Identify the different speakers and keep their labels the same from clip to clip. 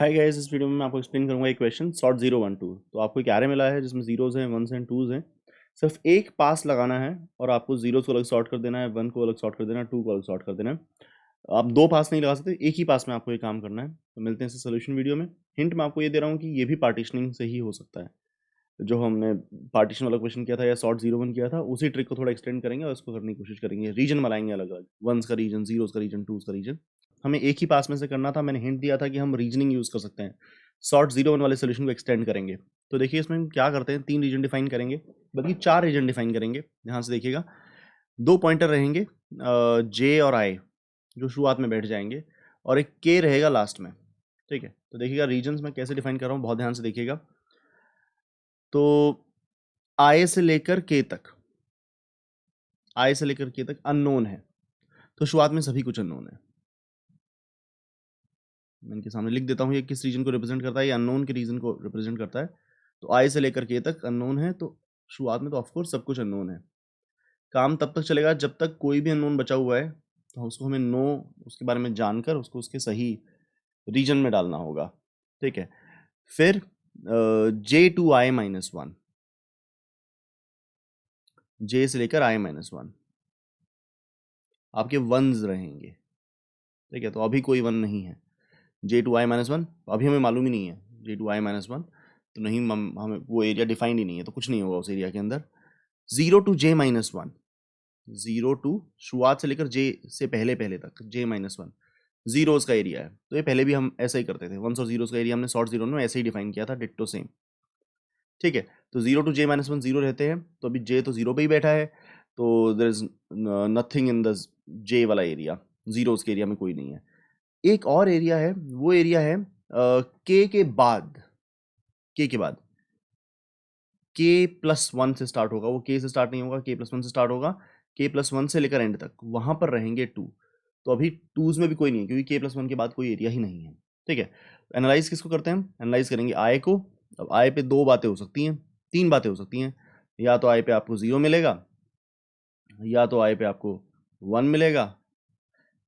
Speaker 1: Hi guys, इस video में मैं आपको एक्सप्लेन करूंगा एक क्वेश्चन सॉर्ट 0 1 2। तो आपको एक एरे मिला है जिसमें जीरोज हैं, वंस हैं, टूज हैं। सिर्फ एक पास लगाना है और आपको जीरोज को अलग सॉर्ट कर देना है, वन को अलग सॉर्ट कर देना है, टू को अलग सॉर्ट कर देना है। आप दो पास नहीं लगा सकते, एक ही पास में आपको ये काम करना है। तो मिलते हैं इस सोल्यूशन वीडियो में। हिंट मैं आपको ये दे रहा हूँ कि ये भी पार्टीशनिंग से ही हो सकता है। जो हमने पार्टीशन वाला क्वेश्चन किया था या सॉर्ट 0 1 किया था, उसी ट्रिक को थोड़ा एक्सटेंड करेंगे और इसको करने की कोशिश करेंगे। रीजन बनाएंगे अलग अलग, वंस का रीजन, जीरोज का रीजन, टूज का रीजन। हमें एक ही पास में से करना था। मैंने हिंट दिया था कि हम रीजनिंग यूज कर सकते हैं, सॉर्ट 0 1 वाले सोल्यूशन को एक्सटेंड करेंगे। तो देखिए इसमें हम क्या करते हैं, तीन रीजन डिफाइन करेंगे, बल्कि चार रीजन डिफाइन करेंगे। ध्यान से देखिएगा, दो पॉइंटर रहेंगे जे और आई, जो शुरुआत में बैठ जाएंगे, और एक के रहेगा लास्ट में। ठीक है, तो देखिएगा रीजन्स मैं कैसे डिफाइन कर रहा हूँ, बहुत ध्यान से देखिएगा। तो आई से लेकर के तक, आई से लेकर के तक अननोन है। तो शुरुआत में सभी कुछ अननोन है। मैं इनके सामने लिख देता हूँ ये किस रीजन को रिप्रेजेंट करता है। ये अननोन के रीजन को रिप्रेजेंट करता है। तो आई से लेकर के तक अननोन है, तो शुरुआत में तो ऑफकोर्स सब कुछ अननोन है। काम तब तक चलेगा जब तक कोई भी अननोन बचा हुआ है, तो उसको हमें नो, उसके बारे में जानकर उसको उसके सही रीजन में डालना होगा। ठीक है, फिर J to I-1, जे से लेकर I-1 आपके वंस रहेंगे। ठीक है, तो अभी कोई वन नहीं है। J to I-1 अभी हमें मालूम ही नहीं है। J to I-1 तो नहीं, हमें वो एरिया डिफाइंड ही नहीं है, तो कुछ नहीं होगा उस एरिया के अंदर। 0 to J-1, 0 to शुरुआत से लेकर जे से पहले पहले तक J-1 जीरोस का एरिया है। तो ये पहले भी हम ऐसा ही करते थे, वंस और जीरोस का एरिया हमने शॉर्ट 0 में ऐसे ही डिफाइन किया था, डिट्टो सेम। ठीक है, तो 0 to J-1 जीरो रहते हैं, तो अभी जे तो जीरो पे ही बैठा है, तो there is nothing in the J वाला एरिया। जीरोस के एरिया में कोई नहीं है। एक और एरिया है, वो एरिया है के बाद, के के बाद K+1 से स्टार्ट होगा। वो के से स्टार्ट नहीं होगा, K+1 से स्टार्ट होगा। K+1 से लेकर एंड तक वहां पर रहेंगे टू। तो अभी टूज में भी कोई नहीं है, क्योंकि K+1 के बाद कोई एरिया ही नहीं है। ठीक है, एनालाइज किसको करते हैं हम, एनालाइज करेंगे आई को। अब आई पे दो बातें हो सकती हैं, तीन बातें हो सकती हैं। या तो आई पे आपको 0 मिलेगा, या तो आई पे आपको 1 मिलेगा,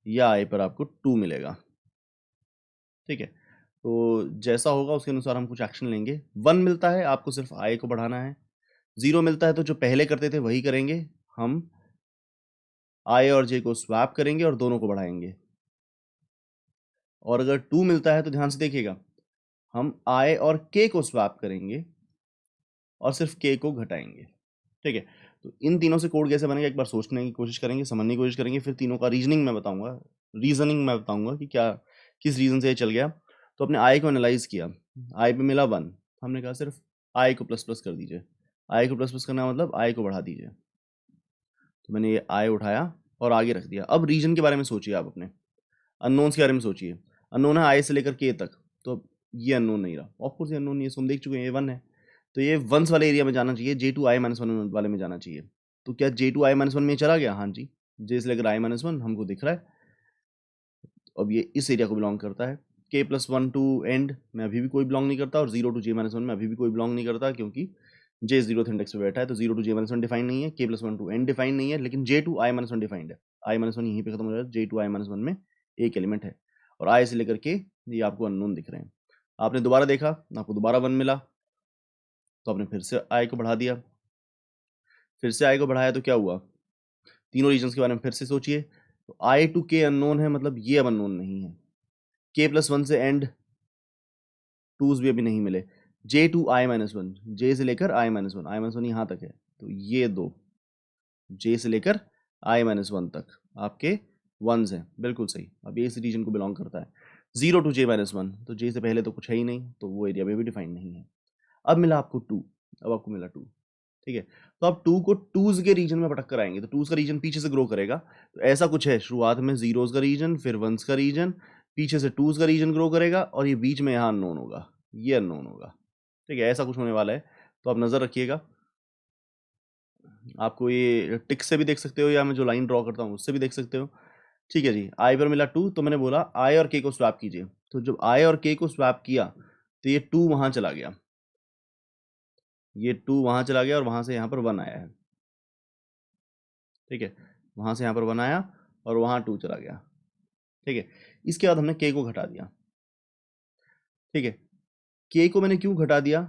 Speaker 1: या आई पर आपको 2 मिलेगा। ठीक है, तो जैसा होगा उसके अनुसार हम कुछ एक्शन लेंगे। 1 मिलता है, आपको सिर्फ आई को बढ़ाना है। 0 मिलता है तो जो पहले करते थे वही करेंगे, हम आई और जे को स्वैप करेंगे और दोनों को बढ़ाएंगे। और अगर 2 मिलता है तो ध्यान से देखिएगा, हम आई और के को स्वैप करेंगे और सिर्फ के को घटाएंगे। ठीक है, तो इन तीनों से कोड कैसे बनेगा एक बार सोचने की कोशिश करेंगे, समझने की कोशिश करेंगे, फिर तीनों का रीजनिंग मैं बताऊंगा, रीजनिंग मैं बताऊंगा कि क्या किस रीजन से ये चल गया। तो अपने आई को एनालाइज किया, आई पे मिला 1, हमने कहा सिर्फ आई को प्लस प्लस कर दीजिए। आई को प्लस प्लस करना मतलब आई को बढ़ा दीजिए। तो मैंने ये आई उठाया और आगे रख दिया। अब रीजन के बारे में सोचिए, आप अपने अननोन्स के बारे में सोचिए। अननोन है आई से लेकर के तक, तो ये अननोन नहीं रहा, ऑफकोर्स ये अननोन नहीं है, हम देख चुके हैं, ये 1 है। तो ये वंस वाले एरिया में जाना चाहिए, J to I-1 वाले में जाना चाहिए। तो क्या J to I-1 में चला गया? हाँ जी, जे से लेकर I-1 हमको दिख रहा है। अब ये इस एरिया को बिलोंग करता है। K+1 टू एंड में अभी भी कोई बिलोंग नहीं करता, और 0 to J-1 में अभी भी कोई बिलोंग नहीं करता, क्योंकि जे 0th इंडेक्स पे बैठा है। तो 0 to J-1 डिफाइन नहीं है, K+1 टू एंड डिफाइन नहीं है, लेकिन J to I-1 डिफाइंड है। I-1 यहीं पे खत्म हो जाता है, J to I-1 में एक एलिमेंट है, और आई से लेकर के ये आपको अननोन दिख रहे हैं। आपने दोबारा देखा, आपको दोबारा 1 मिला, तो आपने फिर से आई को बढ़ा दिया। फिर से आई को बढ़ाया तो क्या हुआ, तीनों रीजन्स के बारे में फिर से सोचिए। तो आई टू के अननोन है, मतलब ये अब अननोन नहीं है। K+1 से एंड टूज भी अभी नहीं मिले। J to I-1, जे से लेकर I-1 यहाँ तक है, तो ये दो जे से लेकर I-1 तक आपके वंस हैं, बिल्कुल सही। अब ये इस रीजन को बिलोंग करता है। 0 to J-1, तो जे से पहले तो कुछ है ही नहीं, तो वो एरिया में भी डिफाइंड नहीं है। अब मिला आपको 2, अब आपको मिला 2। ठीक है, तो आप 2 को टूज के रीजन में पटक कर आएंगे, तो टूज का रीजन पीछे से ग्रो करेगा। तो ऐसा कुछ है, शुरुआत में जीरोस का रीजन, फिर वंस का रीजन, पीछे से टूज का रीजन ग्रो करेगा, और ये बीच में यहाँ अननोन होगा, ये अननोन होगा। ठीक है, ऐसा कुछ होने वाला है, तो आप नजर रखिएगा। आपको ये टिक से भी देख सकते हो, या मैं जो लाइन ड्रॉ करता हूँ उससे भी देख सकते हो। ठीक है जी, आई पर मिला 2, तो मैंने बोला आई और के को स्वैप कीजिए। तो जब आई और के को स्वैप किया, तो ये 2 वहां चला गया, ये 2 वहां चला गया, और वहां से यहाँ पर 1 आया है। ठीक है, वहां से यहाँ पर 1 आया, और वहां 2 चला गया। ठीक है, इसके बाद हमने के को घटा दिया। ठीक है, के को मैंने क्यों घटा दिया,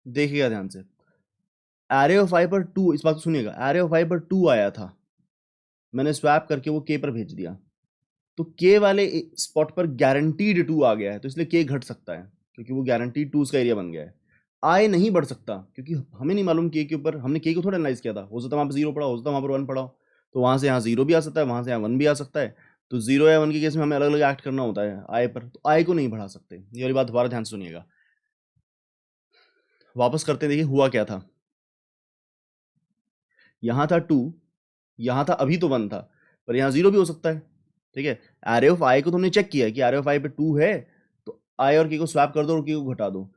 Speaker 1: देखिएगा ध्यान से, एरे ऑफ आई पर 2, इस बात को सुनिएगा, एरे ऑफ आई पर 2 आया था, मैंने स्वैप करके वो के पर भेज दिया, तो के वाले स्पॉट पर गारंटीड 2 आ गया है, तो इसलिए के घट सकता है क्योंकि वो गारंटीड 2 का एरिया बन गया है। आई नहीं बढ़ सकता क्योंकि हमें नहीं मालूम के ऊपर, हमने के को थोड़ा एनालाइज किया था, हो सकता है वहाँ पर 0 पड़ा, हो सकता है वहाँ पर 1 पड़ा, तो वहाँ से यहाँ 0 भी आ सकता है, वहाँ से यहाँ 1 भी आ सकता है, तो 0 या 1 के केस में हमें अलग अलग एक्ट करना होता है आई पर, तो आई को नहीं बढ़ा सकते। ये वाली बात दोबारा ध्यान से सुनिएगा, वापस करते देखिए हुआ क्या था, यहाँ था 2, यहाँ था अभी तो 1 था, पर यहाँ 0 भी हो सकता है। ठीक है, एरे ऑफ आई को तुमने चेक किया है कि एरे ऑफ आई पे 2 है, तो आई और के को स्वैप कर दो और के को घटा दो।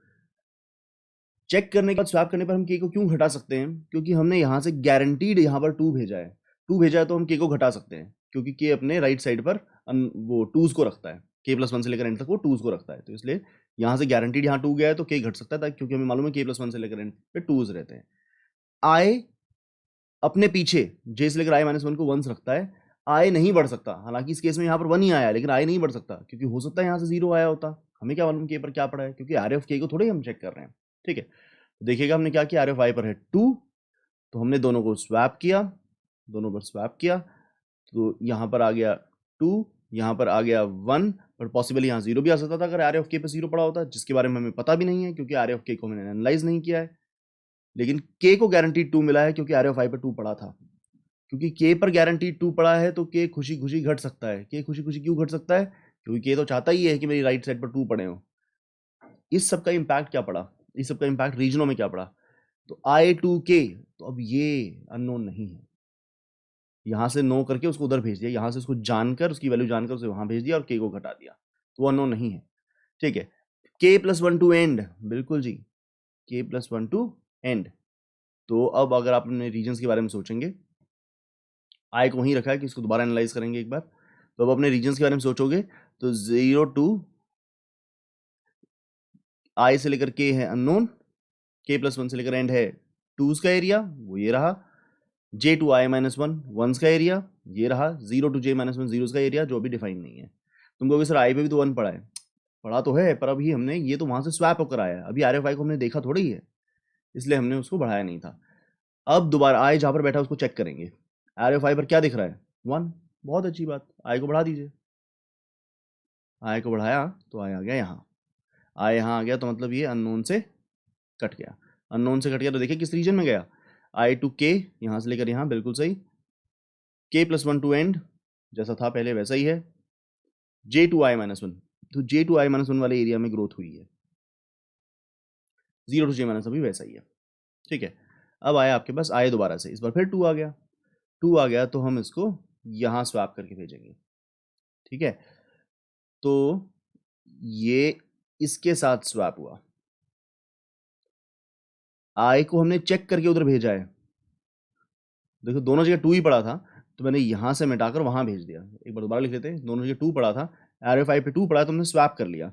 Speaker 1: चेक करने के बाद स्वैप करने पर हम के को क्यों घटा सकते हैं, क्योंकि हमने यहाँ से गारंटीड यहाँ पर 2 भेजा है, 2 भेजा है तो हम के को घटा सकते हैं, क्योंकि के अपने राइट साइड पर वो 2s को रखता है, के प्लस 1 से लेकर एंड तक वो 2s को रखता है, तो इसलिए यहाँ से गारंटीड यहाँ 2 गया है तो के घट सकता है, क्योंकि हमें मालूम है के प्लस 1 से लेकर एंड पे 2s रहते हैं। आई अपने पीछे जे से लेकर आई माइनस 1 को 1s रखता है, आई नहीं बढ़ सकता, हालांकि इस केस में यहाँ पर 1 ही आया है, लेकिन आई नहीं बढ़ सकता क्योंकि हो सकता है यहाँ से 0 आया होता, हमें क्या मालूम के पर क्या पड़ा है, क्योंकि आर एफ के को थोड़े हम चेक कर रहे हैं। ठीक है, देखिएगा हमने क्या किया, आर एफ आई पर है 2, तो हमने दोनों को स्वैप किया, दोनों पर स्वैप किया, तो यहाँ पर आ गया 2, यहाँ पर आ गया 1, पर पॉसिबल यहाँ 0 भी आ सकता था अगर आर एफ के पर 0 पड़ा होता, जिसके बारे में हमें पता भी नहीं है क्योंकि आर एफ के को मैंने एनालाइज नहीं किया है, लेकिन के को गारंटीड 2 मिला है क्योंकि आर एफ आई पर 2 पड़ा था, क्योंकि के पर गारंटीड 2 पड़ा है तो के खुशी खुशी घट सकता है। के खुशी खुशी क्यों घट सकता है, क्योंकि के तो चाहता ही है कि मेरी राइट साइड पर 2 पड़े हो। इस सब का इम्पैक्ट क्या पड़ा, इस सब का इम्पैक्ट रीजनों में क्या पड़ा, तो आई टू के, तो अब ये अननोन नहीं है, यहाँ से नो करके उसको उधर भेज दिया, यहाँ से उसको जानकर उसकी वैल्यू जानकर उसे वहां भेज दिया और के को घटा दिया, तो वो अननोन नहीं है। ठीक है, के प्लस 1 टू एंड, बिल्कुल जी, के प्लस 1 टू एंड, तो अब अगर आप अपने रीजन्स के बारे में सोचेंगे, आई को वहीं रखा है कि इसको दोबारा एनालाइज करेंगे एक बार, तो अब अपने रीजन्स के बारे में सोचोगे तो 0 टू आई से लेकर के है अननोन, के प्लस 1 से लेकर एंड है 2s का एरिया, वो ये रहा, जे टू आई माइनस 1 1s का एरिया ये रहा, 0 टू जे माइनस 1 0s का एरिया जो अभी डिफाइन नहीं है। तुम कहोगे सर आई पे भी तो 1 पड़ा है, पड़ा तो है, पर अभी हमने ये तो वहां से स्वैप होकर आया है, अभी आर एफ आई को हमने देखा थोड़ी है, इसलिए हमने उसको बढ़ाया नहीं था। अब दोबारा आई जहां पर बैठा उसको चेक करेंगे, आर एफ आई पर क्या दिख रहा है 1, बहुत अच्छी बात, आई को बढ़ा दीजिए, आई को बढ़ाया तो आई आ गया यहाँ, आई यहाँ आ गया तो मतलब ये अननोन से कट गया, अननोन से कट गया तो देखिए किस रीजन में गया, आई टू के, यहाँ से लेकर यहाँ, बिल्कुल सही, के प्लस 1 टू एंड जैसा था पहले वैसा ही है, जे टू आई माइनस 1, तो जे टू आई माइनस 1 वाले एरिया में ग्रोथ हुई है, 0 टू जे माइनस अभी वैसा ही है। ठीक है, अब आया आपके पास आए दोबारा से, इस बार फिर 2 आ गया, 2 आ गया तो हम इसको यहाँ स्वैप करके भेजेंगे। ठीक है, तो ये इसके साथ स्वैप हुआ, आई को हमने चेक करके उधर भेजा है, देखो दोनों जगह 2 ही पड़ा था, तो मैंने यहाँ से मिटाकर वहां भेज दिया, एक बार दोबारा लिख लेते हैं, दोनों जगह 2 पड़ा था, आर एफ आई पे 2 पड़ा तो हमने स्वैप कर लिया।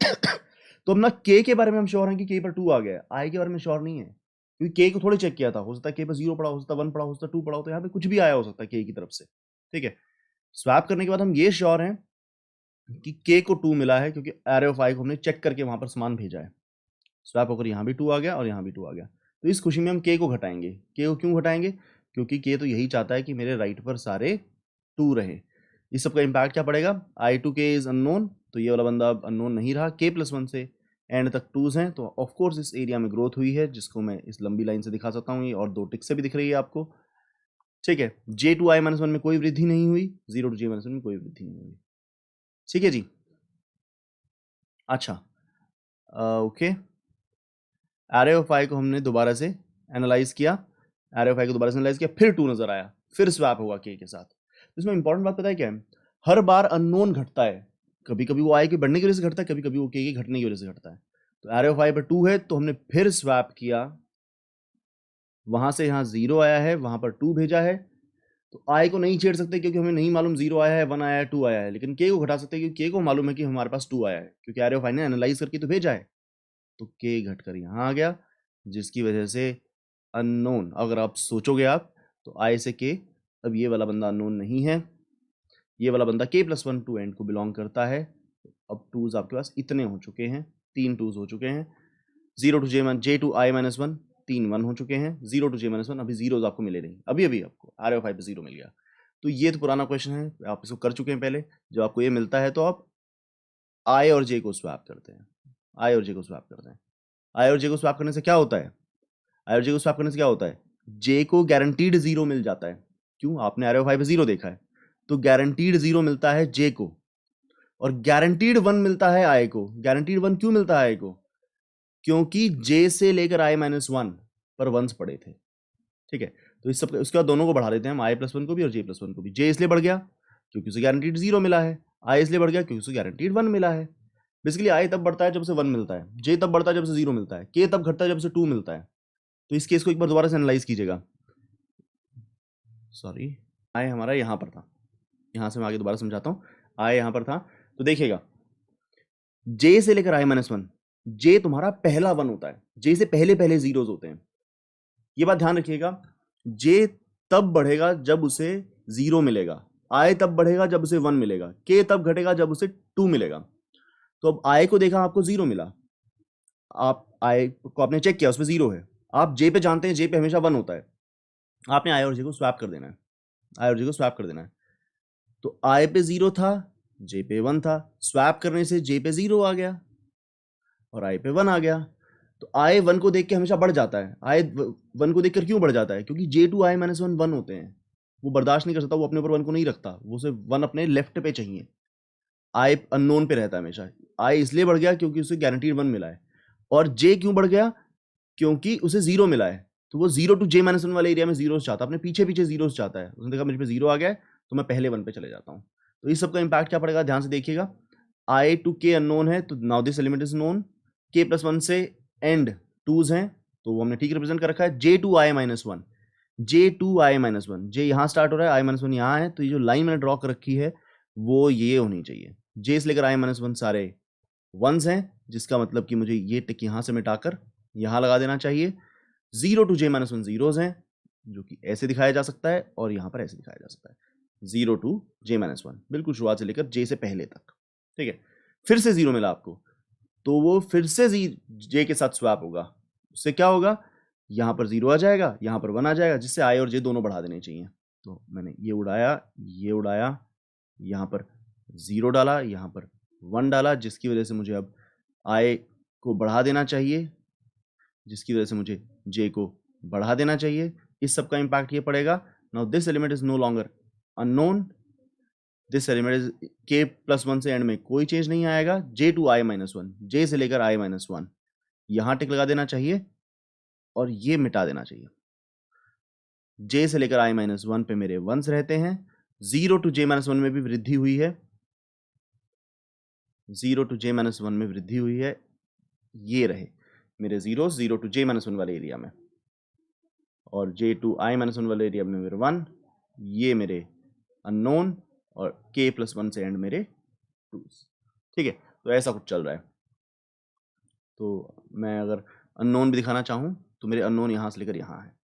Speaker 1: तो अब ना के बारे में हम श्योर हैं कि के पर 2 आ गया, आई के बारे में श्योर नहीं है, क्योंकि के को थोड़ी चेक किया था, हो सकता है के पर 0 पड़ा, हो सकता है 1 पड़ा, हो सकता है 2 पड़ा हो, तो यहाँ पे कुछ भी आया हो सकता है के की तरफ से। ठीक है, स्वैप करने के बाद हम ये श्योर हैं कि के को 2 मिला है क्योंकि एरे ऑफ आई को हमने चेक करके वहां पर सामान भेजा है, स्वैप होकर यहाँ भी 2 आ गया और यहाँ भी 2 आ गया, तो इस खुशी में हम के को घटाएंगे। के को क्यों घटाएंगे, क्योंकि के तो यही चाहता है कि मेरे राइट पर सारे 2 रहे। इस सब का इम्पैक्ट क्या पड़ेगा, आई टू के इज अननोन, तो ये वाला बंदा अब अननोन नहीं रहा, के प्लस 1 से एंड तक 2s हैं, तो ऑफकोर्स इस एरिया में ग्रोथ हुई है, जिसको मैं इस लंबी लाइन से दिखा सकता हूँ, ये और 2 टिक से भी दिख रही है आपको। ठीक है, जे टू आई माइनस 1 में कोई वृद्धि नहीं हुई, 0 टू जे माइनस 1 में कोई वृद्धि नहीं हुई। ठीक है जी, अच्छा, ओके, एरे ऑफ आई को हमने दोबारा से एनालाइज किया, एरे ऑफ आई को दोबारा से एनालाइज किया, फिर 2 नजर आया, फिर स्वैप होगा के साथ। तो इसमें इंपॉर्टेंट बात पता है क्या है, हर बार अननोन घटता है, कभी कभी वो आई के बढ़ने की वजह से घटता है, कभी कभी वो के घटने की वजह से घटता है। तो एरे ऑफ आई पर 2 है तो हमने फिर स्वैप किया, वहां से यहाँ 0 आया है, वहां पर 2 भेजा है, तो आई को नहीं छेड़ सकते क्योंकि हमें नहीं मालूम 0 आया है, 1 आया है, 2 आया है, लेकिन के को घटा सकते हैं क्योंकि के को मालूम है कि हमारे पास 2 आया है, क्योंकि एरे ऑफ आई ने एनालाइज करके तो भेजा है, तो के घटकर यहाँ आ गया, जिसकी वजह से अननोन, अगर आप सोचोगे आप तो आई से के, अब ये वाला बंदा अननोन नहीं है, ये वाला बंदा के प्लस 1 टू एंड को बिलोंग करता है। अब 2s आपके पास इतने हो चुके हैं, 3 2s हो चुके हैं। 0 to j to i minus 1 3 1 हो चुके हैं। 0 to j माइनस 1 अभी जीरोज आपको मिले नहीं, अभी आपको ROI पे 0 मिल गया। तो ये तो पुराना क्वेश्चन है, आप इसको कर चुके हैं पहले। जब आपको ये मिलता है तो आप i और j को स्वैप करते हैं। i और j को स्वैप करते हैं। i और j को स्वैप करने से क्या होता है? i और j को स्वैप करने से क्या होता है? j को गारंटीड 0 मिल जाता है। क्यों? आपने ROI पे 0 देखा है, तो गारंटीड 0 मिलता है j को, और गारंटीड 1 मिलता है i को। गारंटीड 1 क्यों मिलता है i को? क्योंकि j से लेकर i माइनस 1 पर वंस पड़े थे। ठीक है, तो इस सब उसके बाद दोनों को बढ़ा देते हैं हम, i प्लस 1 को भी और j प्लस 1 को भी। j इसलिए बढ़ गया क्योंकि उसे गारंटीड 0 मिला है, i इसलिए बढ़ गया क्योंकि उसे गारंटीड 1 मिला है। बेसिकली i तब बढ़ता है जब उसे 1 मिलता है, j तब बढ़ता है जब उसे 0 मिलता है, k तब घटता है जब उसे 2 मिलता है। तो इस केस को एक बार दोबारा से एनालाइज कीजिएगा। सॉरी, i हमारा यहाँ पर था, यहाँ से मैं आगे दोबारा समझाता हूँ। i यहाँ पर था, तो देखिएगा j से लेकर i माइनस 1, j तुम्हारा पहला 1 होता है, j से पहले पहले जीरोज होते हैं। ये बात ध्यान रखिएगा, j तब बढ़ेगा जब उसे 0 मिलेगा, i तब बढ़ेगा जब उसे 1 मिलेगा, k तब घटेगा जब उसे 2 मिलेगा। तो अब i को देखा, आपको 0 मिला, आप i को आपने चेक किया उसमें 0 है, आप j पे जानते हैं j पे हमेशा 1 होता है, आपने i और j को स्वैप कर देना है, i और j को स्वैप कर देना है। तो i पे 0 था, j पे 1 था, स्वैप करने से j पे 0 आ गया और i पे 1 आ गया। तो i 1 को देख के हमेशा बढ़ जाता है। i 1 को देखकर क्यों बढ़ जाता है? क्योंकि j टू i माइनस 1 1 होते हैं, वो बर्दाश्त नहीं कर सकता, वो अपने ऊपर 1 को नहीं रखता, वो उसे 1 अपने लेफ्ट पे चाहिए। i अननोन पे रहता है हमेशा। i इसलिए बढ़ गया क्योंकि उसे गारंटीड 1 मिला है। और j क्यों बढ़ गया? क्योंकि उसे 0 मिला है, तो वो 0 टू j माइनस 1 वाले एरिया में जीरोस चाहता है, अपने पीछे पीछे जीरोस चाहता है। उसने देखा मेरे पे 0 आ गया है तो मैं पहले 1 पे चले जाता हूँ। तो इस सब का इंपैक्ट क्या पड़ेगा, ध्यान से देखिएगा। i टू k अननोन है, तो now this element is known. k plus 1 से एंड 2s हैं, तो वो हमने ठीक रिप्रेजेंट कर रखा है। j to i minus 1, j to i minus 1, j यहाँ स्टार्ट हो रहा है, i माइनस 1 यहाँ है, तो ये जो लाइन मैंने ड्रॉ कर रखी है वो ये होनी चाहिए। j से लेकर i माइनस 1 सारे वंस हैं, जिसका मतलब कि मुझे ये टिक यहाँ से मिटाकर यहाँ लगा देना चाहिए। 0 टू j माइनस 1 जीरोज हैं, जो कि ऐसे दिखाया जा सकता है और यहाँ पर ऐसे दिखाया जा सकता है। 0 टू j माइनस 1 बिल्कुल शुरुआत से लेकर j से पहले तक। ठीक है, फिर से 0 मिला आपको, तो वो फिर से j के साथ स्वैप होगा। उससे क्या होगा, यहाँ पर 0 आ जाएगा, यहाँ पर 1 आ जाएगा, जिससे i और j दोनों बढ़ा देने चाहिए। तो मैंने ये उड़ाया, यहाँ पर 0 डाला, यहाँ पर 1 डाला, जिसकी वजह से मुझे अब i को बढ़ा देना चाहिए, जिसकी वजह से मुझे j को बढ़ा देना चाहिए। इस सब का इंपैक्ट ये पड़ेगा। Now this element is no longer unknown, this element is k plus 1 से एंड में कोई चेंज नहीं आएगा। j to i minus 1, j से लेकर i माइनस 1, यहाँ टिक लगा देना चाहिए और ये मिटा देना चाहिए। j से लेकर i माइनस 1 पे मेरे वंस रहते हैं। 0 टू j माइनस 1 में भी वृद्धि हुई है, 0 टू j माइनस 1 में वृद्धि हुई है, ये रहे मेरे जीरो 0 टू j माइनस 1 वाले एरिया में, और j टू i माइनस 1 वाले एरिया में मेरे 1, ये मेरे अननोन, और k प्लस 1 से एंड मेरे 2। ठीक है, तो ऐसा कुछ चल रहा है। तो मैं अगर अननोन भी दिखाना चाहूँ तो मेरे अननोन यहाँ से लेकर यहाँ है।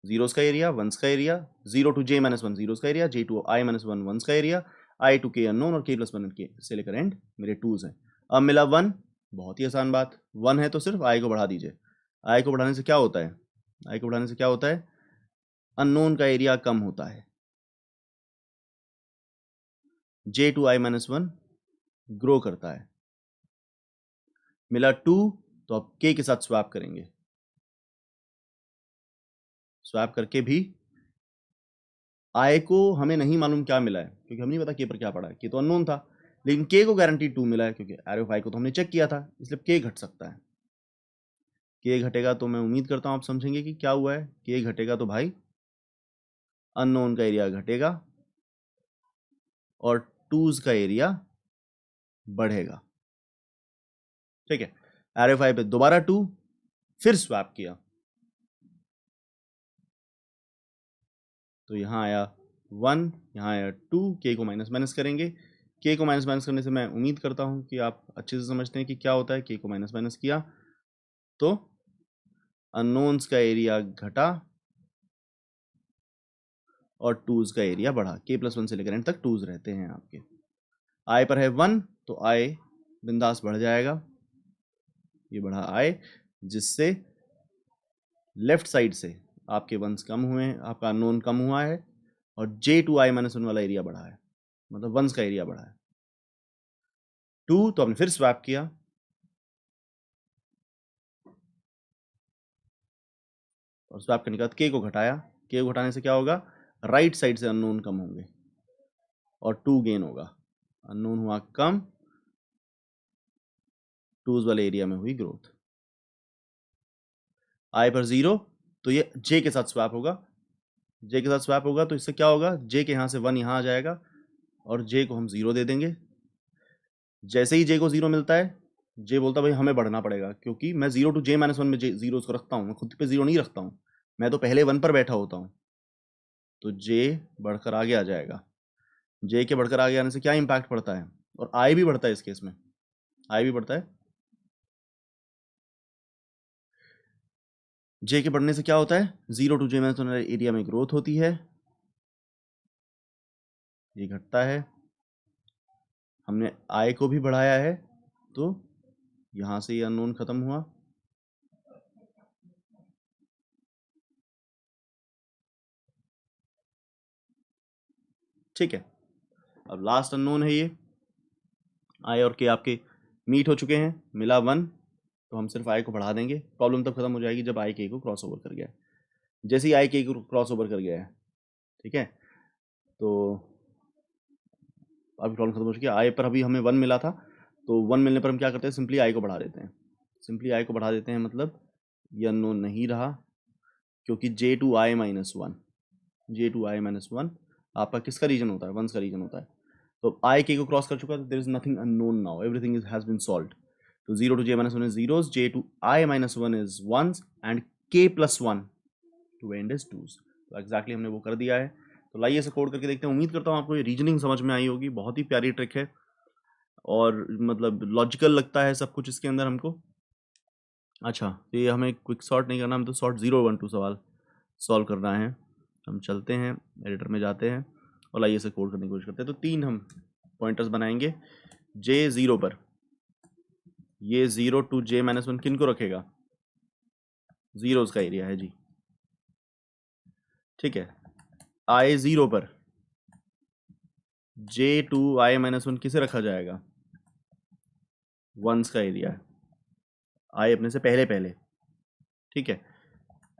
Speaker 1: जीरोस का एरिया, वंस का area, 0 to j minus 1 zeros का area, j to i minus 1 ones का area, i to k unknown, और k प्लस 1 के से लेकर एंड मेरे 2s हैं। अब मिला 1, बहुत ही आसान बात, 1 है तो सिर्फ i को बढ़ा दीजिए। i को बढ़ाने से क्या होता है, i को बढ़ाने से क्या होता है, अननोन का एरिया कम होता है। j to i minus 1 grow करता है। मिला 2, तो अब k के साथ स्वैप करेंगे, स्वैप करके भी i को हमें नहीं मालूम क्या मिला है, क्योंकि हम नहीं पता k पर क्या पड़ा है, k तो अननोन था, लेकिन k को गारंटी 2 मिला है, क्योंकि ROI को तो हमने चेक किया था, इसलिए k घट सकता है। k घटेगा तो मैं उम्मीद करता हूं आप समझेंगे कि क्या हुआ है। k घटेगा तो भाई अननोन का एरिया घटेगा और 2s का एरिया बढ़ेगा। ठीक है, ROI पे दोबारा 2, फिर स्वैप किया, तो यहाँ आया 1, यहाँ आया 2, k को माइनस माइनस करेंगे। k को माइनस माइनस करने से मैं उम्मीद करता हूँ कि आप अच्छे से समझते हैं कि क्या होता है। k को माइनस माइनस किया तो अननोन्स का एरिया घटा और 2s का एरिया बढ़ा। k प्लस 1 से लेकर एंड तक 2s रहते हैं आपके। i पर है 1, तो i बिंदास बढ़ जाएगा, ये बढ़ा I, जिससे लेफ्ट साइड से आपके वंस कम हुए हैं, आपका अननोन कम हुआ है, और J2I-1 वाला एरिया बढ़ा है, मतलब वंस का एरिया बढ़ा है। 2 तो आपने फिर स्वैप किया, और स्वैप करने के बाद K को घटाया। K को घटाने से क्या होगा, राइट साइड से अननोन कम होंगे और 2 गेन होगा। अननोन हुआ कम, 2s वाले एरिया में हुई ग्रोथ। I पर 0 तो ये J के साथ स्वैप होगा। J के साथ स्वैप होगा तो इससे क्या होगा, J के यहाँ से 1 यहाँ आ जाएगा और J को हम 0 दे देंगे। जैसे ही J को 0 मिलता है, J बोलता है भाई हमें बढ़ना पड़ेगा, क्योंकि मैं 0 to J-1 में जीरोस को रखता हूँ, मैं खुद पे 0 नहीं रखता हूँ, मैं तो पहले 1 पर बैठा होता हूँ। तो J बढ़कर आगे आ जाएगा। J के बढ़कर आगे आने से क्या इम्पैक्ट पड़ता है, और I भी बढ़ता है इस केस में, I भी बढ़ता है। J के बढ़ने से क्या होता है, 0 to J-1 एरिया में ग्रोथ होती है, ये घटता है। हमने I को भी बढ़ाया है, तो यहाँ से ये अननोन खत्म हुआ। ठीक है, अब लास्ट अननोन है ये। I और K आपके मीट हो चुके हैं, मिला 1, तो हम सिर्फ I को बढ़ा देंगे। प्रॉब्लम तब खत्म हो जाएगी जब I K को क्रॉस ओवर कर गया है। जैसे ही I K को क्रॉस ओवर कर गया है, ठीक है, तो अभी प्रॉब्लम खत्म हो चुकी है। I पर अभी हमें 1 मिला था, तो 1 मिलने पर हम क्या करते हैं, सिंपली I को बढ़ा देते हैं। सिंपली I को बढ़ा देते हैं, मतलब ये अननोन नहीं रहा, क्योंकि J2I-1 J2I-1 आपका किसका रीजन होता है, 1 का रीजन होता है। तो I K को क्रॉस कर चुका है, तो there is nothing unknown now, everything has been solved. तो 0 to J-1 is zeros, J2I-1 is ones, and K+1 to end is twos। तो एग्जैक्टली हमने वो कर दिया है। तो लाइए इसे कोड करके देखते हैं। उम्मीद करता हूँ आपको ये रीजनिंग समझ में आई होगी। बहुत ही प्यारी ट्रिक है और मतलब लॉजिकल लगता है सब कुछ इसके अंदर हमको। अच्छा, तो ये हमें क्विक सॉर्ट नहीं करना, हम तो सॉर्ट 0, 1, 2 सवाल सॉल्व करना है। हम चलते हैं, एडिटर में जाते हैं और लाइए इसे कोड करने की कोशिश करते हैं। तो 3 हम पॉइंटर्स बनाएंगे। J0 पर ये 0 to J-1 किन को रखेगा, जीरोस का एरिया है जी, ठीक है। I0 पर J2I-1 किसे रखा जाएगा, वंस का एरिया है, I अपने से पहले पहले, ठीक है।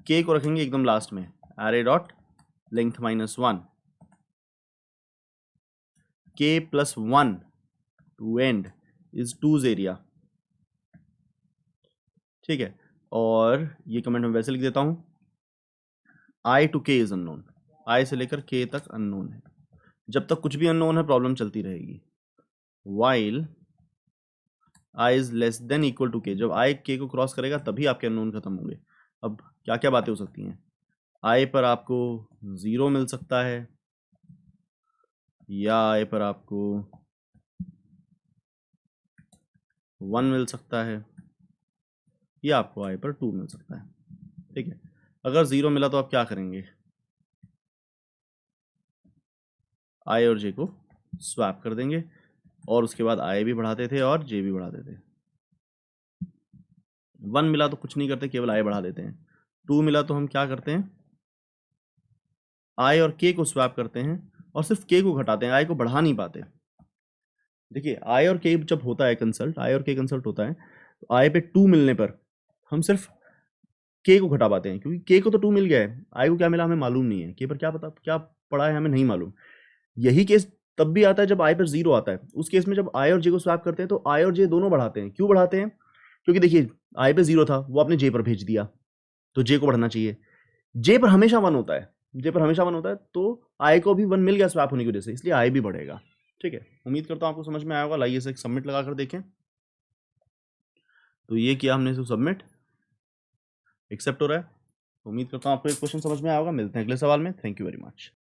Speaker 1: K को रखेंगे एकदम लास्ट में, array dot length -1, K+1 to end is 2's area, ठीक है। और ये कमेंट मैं वैसे लिख देता हूँ, I to K is unknown, I से लेकर K तक अननोन है। जब तक कुछ भी अननोन है प्रॉब्लम चलती रहेगी। While I is less than equal to K, जब I K को क्रॉस करेगा तभी आपके अननोन खत्म होंगे। अब क्या क्या बातें हो सकती हैं, I पर आपको 0 मिल सकता है, या I पर आपको 1 मिल सकता है, या आपको I पर 2 मिल सकता है, ठीक है। अगर 0 मिला तो आप क्या करेंगे, I और J को स्वैप कर देंगे, और उसके बाद I भी बढ़ाते थे और J भी बढ़ाते थे। 1 मिला तो कुछ नहीं करते, केवल I बढ़ा देते हैं। 2 मिला तो हम क्या करते हैं, I और K को स्वैप करते हैं और सिर्फ K को घटाते हैं, I को बढ़ा नहीं पाते। देखिए I और K जब होता है कंसल्ट, I और K कंसल्ट होता है, तो I पे 2 मिलने पर हम सिर्फ K को घटा पाते हैं, क्योंकि K को तो 2 मिल गया है, I को क्या मिला हमें मालूम नहीं है, K पर क्या पता क्या पड़ा है हमें नहीं मालूम। यही केस तब भी आता है जब I पर 0 आता है। उस केस में जब I और J को स्वैप करते हैं तो I और J दोनों बढ़ाते हैं। क्यों बढ़ाते हैं, क्योंकि देखिए I पे 0 था, वो आपने J पर भेज दिया, तो J को बढ़ना चाहिए। J पर हमेशा 1 होता है, J पर हमेशा 1 होता है, तो I को भी 1 मिल गया स्वैप होने की वजह से, इसलिए I भी बढ़ेगा, ठीक है। उम्मीद करता हूँ आपको समझ में आया होगा। लाइए इसे सबमिट लगा कर देखें। तो ये किया हमने, इसे सबमिट, एक्सेप्ट हो रहा है। उम्मीद करता हूँ आपको एक क्वेश्चन समझ में आया होगा। मिलते हैं अगले सवाल में। Thank you very much.